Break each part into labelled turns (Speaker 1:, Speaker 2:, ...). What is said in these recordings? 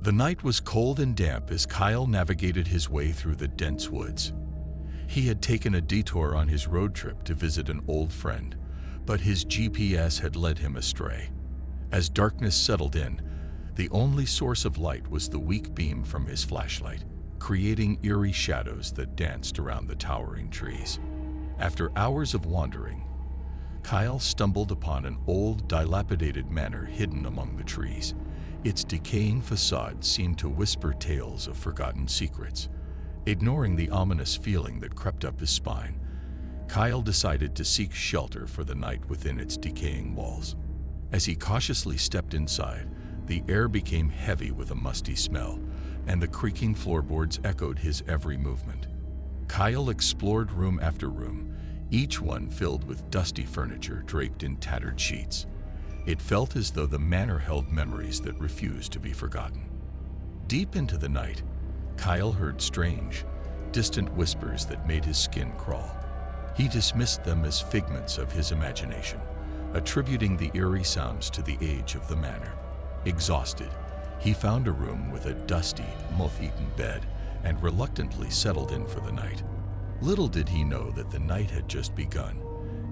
Speaker 1: The night was cold and damp as Kyle navigated his way through the dense woods. He had taken a detour on his road trip to visit an old friend, but his GPS had led him astray. As darkness settled in, the only source of light was the weak beam from his flashlight, creating eerie shadows that danced around the towering trees. After hours of wandering, Kyle stumbled upon an old, dilapidated manor hidden among the trees. Its decaying facade seemed to whisper tales of forgotten secrets. Ignoring the ominous feeling that crept up his spine, Kyle decided to seek shelter for the night within its decaying walls. As he cautiously stepped inside, the air became heavy with a musty smell, and the creaking floorboards echoed his every movement. Kyle explored room after room, each one filled with dusty furniture draped in tattered sheets. It felt as though the manor held memories that refused to be forgotten. Deep into the night, Kyle heard strange, distant whispers that made his skin crawl. He dismissed them as figments of his imagination, attributing the eerie sounds to the age of the manor. Exhausted, he found a room with a dusty, moth-eaten bed and reluctantly settled in for the night. Little did he know that the night had just begun,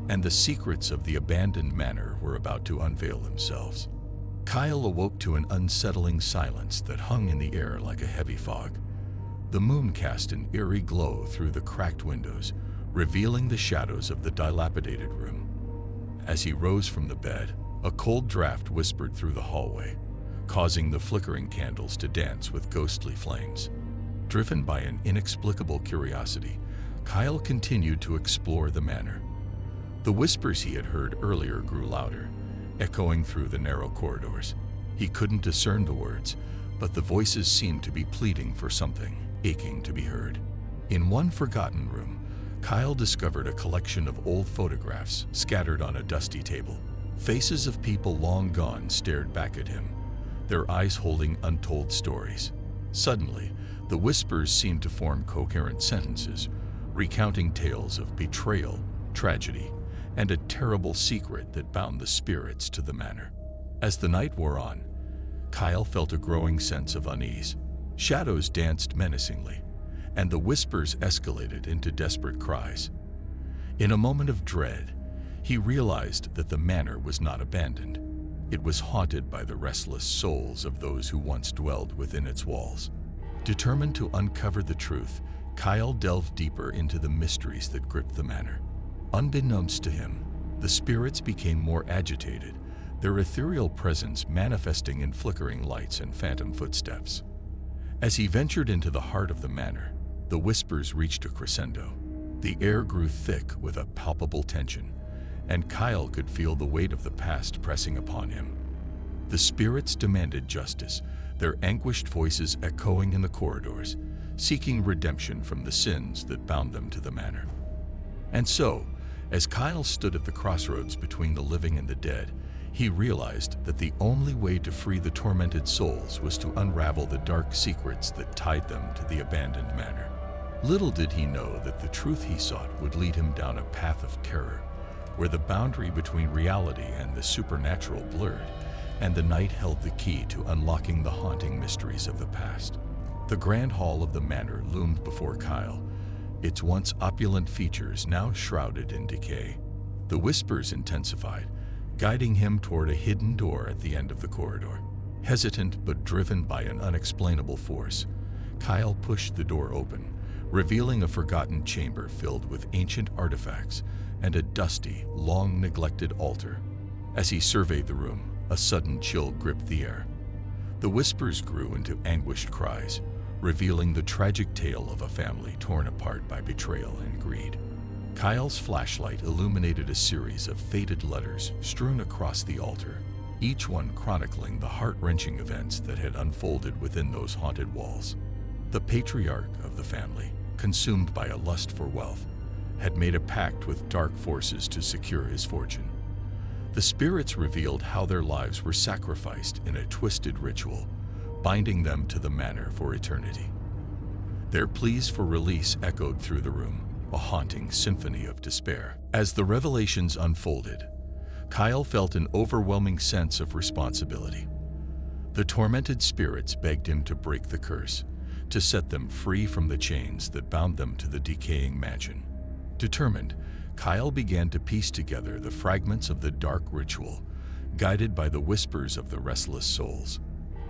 Speaker 1: and the secrets of the abandoned manor were about to unveil themselves. Kyle awoke to an unsettling silence that hung in the air like a heavy fog. The moon cast an eerie glow through the cracked windows, revealing the shadows of the dilapidated room. As he rose from the bed, a cold draft whispered through the hallway, causing the flickering candles to dance with ghostly flames. Driven by an inexplicable curiosity, Kyle continued to explore the manor. The whispers he had heard earlier grew louder, echoing through the narrow corridors. He couldn't discern the words, but the voices seemed to be pleading for something, aching to be heard. In one forgotten room, Kyle discovered a collection of old photographs scattered on a dusty table. Faces of people long gone stared back at him, their eyes holding untold stories. Suddenly, the whispers seemed to form coherent sentences, recounting tales of betrayal, tragedy, and a terrible secret that bound the spirits to the manor. As the night wore on, Kyle felt a growing sense of unease. Shadows danced menacingly, and the whispers escalated into desperate cries. In a moment of dread, he realized that the manor was not abandoned. It was haunted by the restless souls of those who once dwelled within its walls. Determined to uncover the truth, Kyle delved deeper into the mysteries that gripped the manor. Unbeknownst to him, the spirits became more agitated, their ethereal presence manifesting in flickering lights and phantom footsteps. As he ventured into the heart of the manor, the whispers reached a crescendo. The air grew thick with a palpable tension, and Kyle could feel the weight of the past pressing upon him. The spirits demanded justice, their anguished voices echoing in the corridors, seeking redemption from the sins that bound them to the manor. And so, as Kyle stood at the crossroads between the living and the dead, he realized that the only way to free the tormented souls was to unravel the dark secrets that tied them to the abandoned manor. Little did he know that the truth he sought would lead him down a path of terror, where the boundary between reality and the supernatural blurred, and the night held the key to unlocking the haunting mysteries of the past. The grand hall of the manor loomed before Kyle, its once opulent features now shrouded in decay. The whispers intensified, guiding him toward a hidden door at the end of the corridor. Hesitant but driven by an unexplainable force, Kyle pushed the door open, revealing a forgotten chamber filled with ancient artifacts and a dusty, long-neglected altar. As he surveyed the room, a sudden chill gripped the air. The whispers grew into anguished cries, revealing the tragic tale of a family torn apart by betrayal and greed. Kyle's flashlight illuminated a series of faded letters strewn across the altar, each one chronicling the heart-wrenching events that had unfolded within those haunted walls. The patriarch of the family, consumed by a lust for wealth, had made a pact with dark forces to secure his fortune. The spirits revealed how their lives were sacrificed in a twisted ritual, binding them to the manor for eternity. Their pleas for release echoed through the room, a haunting symphony of despair. As the revelations unfolded, Kyle felt an overwhelming sense of responsibility. The tormented spirits begged him to break the curse, to set them free from the chains that bound them to the decaying mansion. Determined, Kyle began to piece together the fragments of the dark ritual, guided by the whispers of the restless souls.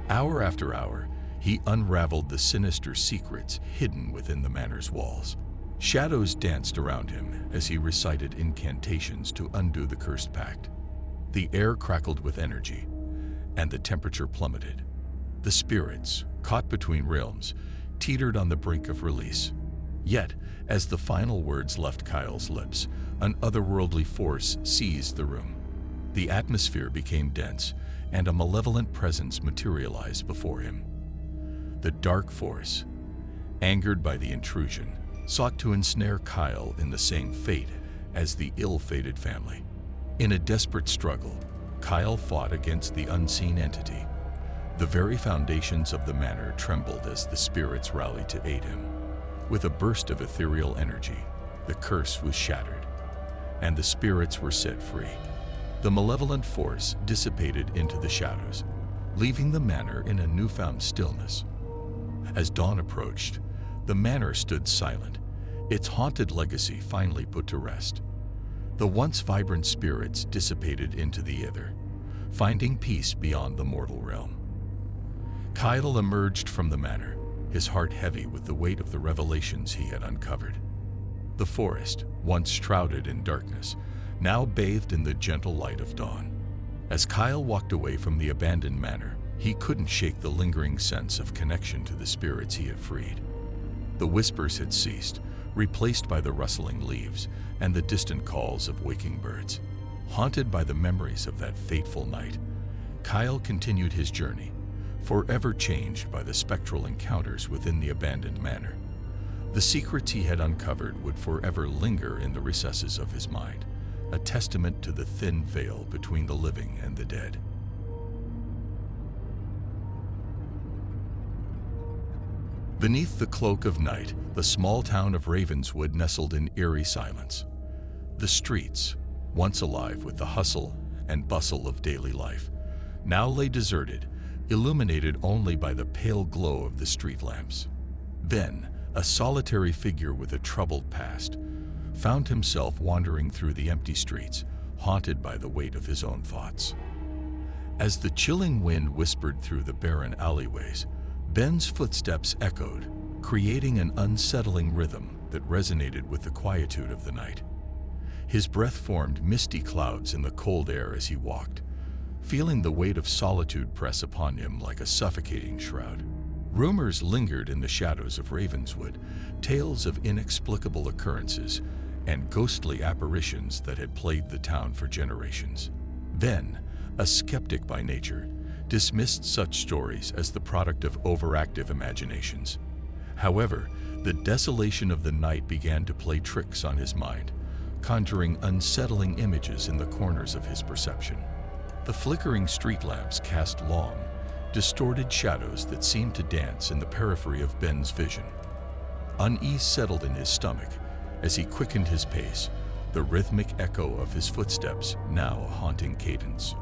Speaker 1: Hour after hour, he unraveled the sinister secrets hidden within the manor's walls. Shadows danced around him as he recited incantations to undo the cursed pact. The air crackled with energy, and the temperature plummeted. The spirits, caught between realms, teetered on the brink of release. Yet, as the final words left Kyle's lips, an otherworldly force seized the room. The atmosphere became dense, and a malevolent presence materialized before him. The dark force, angered by the intrusion, sought to ensnare Kyle in the same fate as the ill-fated family. In a desperate struggle, Kyle fought against the unseen entity. The very foundations of the manor trembled as the spirits rallied to aid him. With a burst of ethereal energy, the curse was shattered, and the spirits were set free. The malevolent force dissipated into the shadows, leaving the manor in a newfound stillness. As dawn approached, the manor stood silent, its haunted legacy finally put to rest. The once vibrant spirits dissipated into the ether, finding peace beyond the mortal realm. Kyle emerged from the manor, his heart heavy with the weight of the revelations he had uncovered. The forest, once shrouded in darkness, now bathed in the gentle light of dawn. As Kyle walked away from the abandoned manor, he couldn't shake the lingering sense of connection to the spirits he had freed. The whispers had ceased, replaced by the rustling leaves and the distant calls of waking birds. Haunted by the memories of that fateful night, Kyle continued his journey, forever changed by the spectral encounters within the abandoned manor. The secrets he had uncovered would forever linger in the recesses of his mind, a testament to the thin veil between the living and the dead. Beneath the cloak of night, the small town of Ravenswood nestled in eerie silence. The streets, once alive with the hustle and bustle of daily life, now lay deserted, illuminated only by the pale glow of the street lamps. Ben, a solitary figure with a troubled past, found himself wandering through the empty streets, haunted by the weight of his own thoughts. As the chilling wind whispered through the barren alleyways, Ben's footsteps echoed, creating an unsettling rhythm that resonated with the quietude of the night. His breath formed misty clouds in the cold air as he walked, feeling the weight of solitude press upon him like a suffocating shroud. Rumors lingered in the shadows of Ravenswood, tales of inexplicable occurrences and ghostly apparitions that had plagued the town for generations. Ben, a skeptic by nature, dismissed such stories as the product of overactive imaginations. However, the desolation of the night began to play tricks on his mind, conjuring unsettling images in the corners of his perception. The flickering street lamps cast long, distorted shadows that seemed to dance in the periphery of Ben's vision. Unease settled in his stomach as he quickened his pace, the rhythmic echo of his footsteps now a haunting cadence.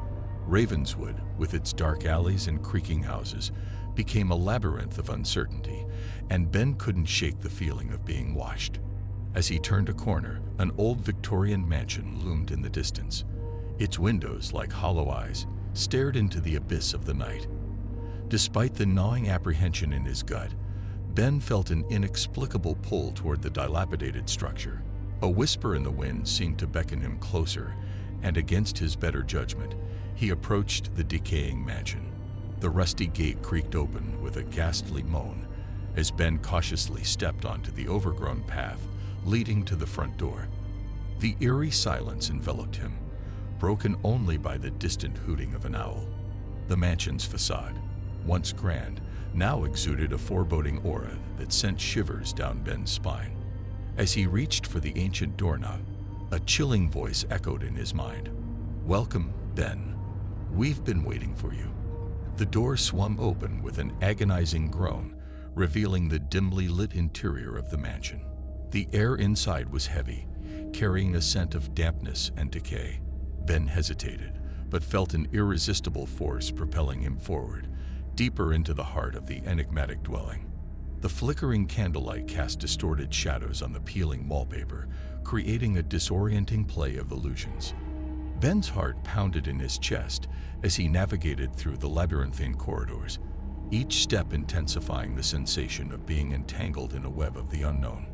Speaker 1: Ravenswood, with its dark alleys and creaking houses, became a labyrinth of uncertainty, and Ben couldn't shake the feeling of being watched. As he turned a corner, an old Victorian mansion loomed in the distance. Its windows, like hollow eyes, stared into the abyss of the night. Despite the gnawing apprehension in his gut, Ben felt an inexplicable pull toward the dilapidated structure. A whisper in the wind seemed to beckon him closer, and against his better judgment, he approached the decaying mansion. The rusty gate creaked open with a ghastly moan as Ben cautiously stepped onto the overgrown path leading to the front door. The eerie silence enveloped him, broken only by the distant hooting of an owl. The mansion's facade, once grand, now exuded a foreboding aura that sent shivers down Ben's spine. As he reached for the ancient doorknob, a chilling voice echoed in his mind. "Welcome, Ben. We've been waiting for you." The door swung open with an agonizing groan, revealing the dimly lit interior of the mansion. The air inside was heavy, carrying a scent of dampness and decay. Ben hesitated, but felt an irresistible force propelling him forward, deeper into the heart of the enigmatic dwelling. The flickering candlelight cast distorted shadows on the peeling wallpaper, creating a disorienting play of illusions. Ben's heart pounded in his chest as he navigated through the labyrinthine corridors, each step intensifying the sensation of being entangled in a web of the unknown.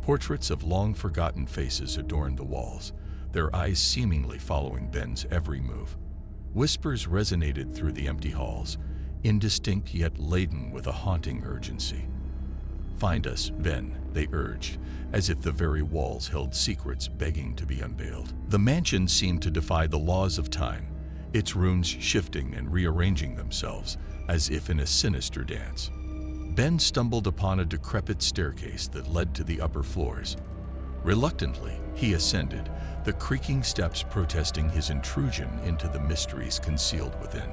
Speaker 1: Portraits of long-forgotten faces adorned the walls, their eyes seemingly following Ben's every move. Whispers resonated through the empty halls, indistinct yet laden with a haunting urgency. "Find us, Ben," they urged, as if the very walls held secrets begging to be unveiled. The mansion seemed to defy the laws of time, its rooms shifting and rearranging themselves as if in a sinister dance. Ben stumbled upon a decrepit staircase that led to the upper floors. Reluctantly, he ascended, the creaking steps protesting his intrusion into the mysteries concealed within.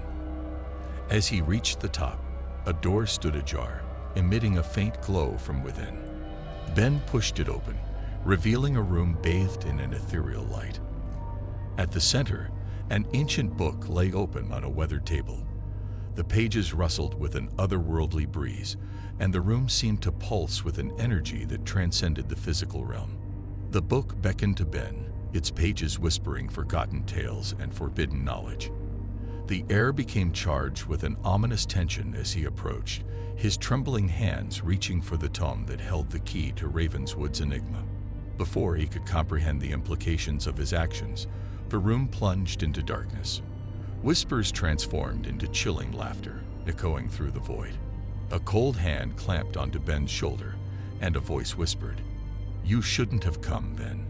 Speaker 1: As he reached the top, a door stood ajar, emitting a faint glow from within. Ben pushed it open, revealing a room bathed in an ethereal light. At the center, an ancient book lay open on a weathered table. The pages rustled with an otherworldly breeze, and the room seemed to pulse with an energy that transcended the physical realm. The book beckoned to Ben, its pages whispering forgotten tales and forbidden knowledge. The air became charged with an ominous tension as he approached, his trembling hands reaching for the tome that held the key to Ravenswood's enigma. Before he could comprehend the implications of his actions, the room plunged into darkness. Whispers transformed into chilling laughter, echoing through the void. A cold hand clamped onto Ben's shoulder, and a voice whispered, "You shouldn't have come, Ben.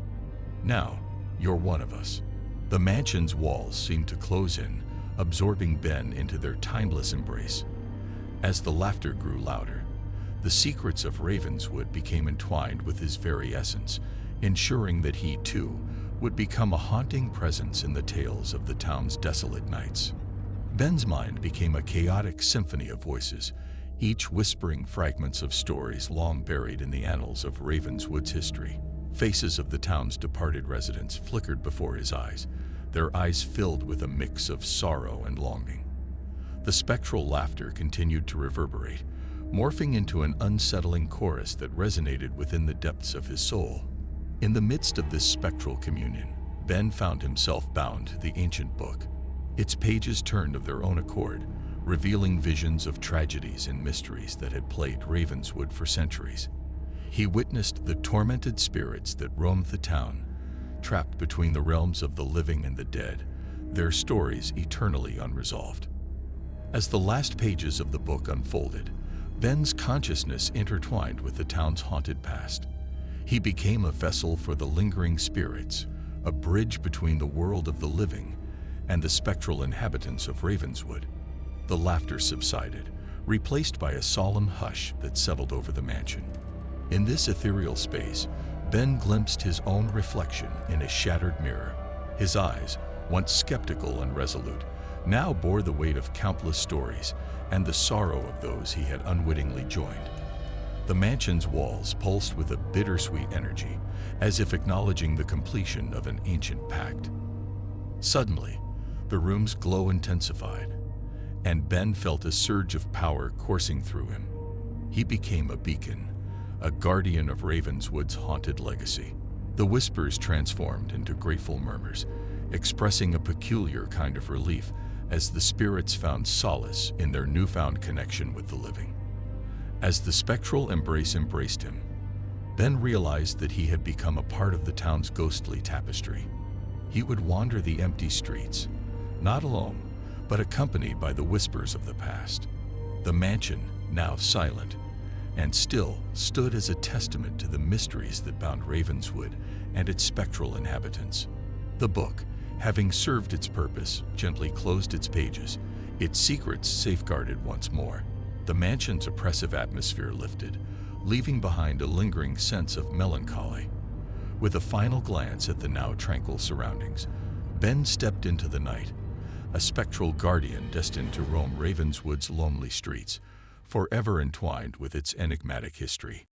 Speaker 1: Now, you're one of us." The mansion's walls seemed to close in, absorbing Ben into their timeless embrace. As the laughter grew louder, the secrets of Ravenswood became entwined with his very essence, ensuring that he, too, would become a haunting presence in the tales of the town's desolate nights. Ben's mind became a chaotic symphony of voices, each whispering fragments of stories long buried in the annals of Ravenswood's history. Faces of the town's departed residents flickered before his eyes, their eyes filled with a mix of sorrow and longing. The spectral laughter continued to reverberate, morphing into an unsettling chorus that resonated within the depths of his soul. In the midst of this spectral communion, Ben found himself bound to the ancient book. Its pages turned of their own accord, revealing visions of tragedies and mysteries that had plagued Ravenswood for centuries. He witnessed the tormented spirits that roamed the town, trapped between the realms of the living and the dead, their stories eternally unresolved. As the last pages of the book unfolded, Ben's consciousness intertwined with the town's haunted past. He became a vessel for the lingering spirits, a bridge between the world of the living and the spectral inhabitants of Ravenswood. The laughter subsided, replaced by a solemn hush that settled over the mansion. In this ethereal space, Ben glimpsed his own reflection in a shattered mirror. His eyes, once skeptical and resolute, now bore the weight of countless stories and the sorrow of those he had unwittingly joined. The mansion's walls pulsed with a bittersweet energy, as if acknowledging the completion of an ancient pact. Suddenly, the room's glow intensified, and Ben felt a surge of power coursing through him. He became a beacon, a guardian of Ravenswood's haunted legacy. The whispers transformed into grateful murmurs, expressing a peculiar kind of relief as the spirits found solace in their newfound connection with the living. As the spectral embrace embraced him, Ben realized that he had become a part of the town's ghostly tapestry. He would wander the empty streets, not alone, but accompanied by the whispers of the past. The mansion, now silent and still, stood as a testament to the mysteries that bound Ravenswood and its spectral inhabitants. The book, having served its purpose, gently closed its pages, its secrets safeguarded once more. The mansion's oppressive atmosphere lifted, leaving behind a lingering sense of melancholy. With a final glance at the now tranquil surroundings, Ben stepped into the night, a spectral guardian destined to roam Ravenswood's lonely streets, forever entwined with its enigmatic history.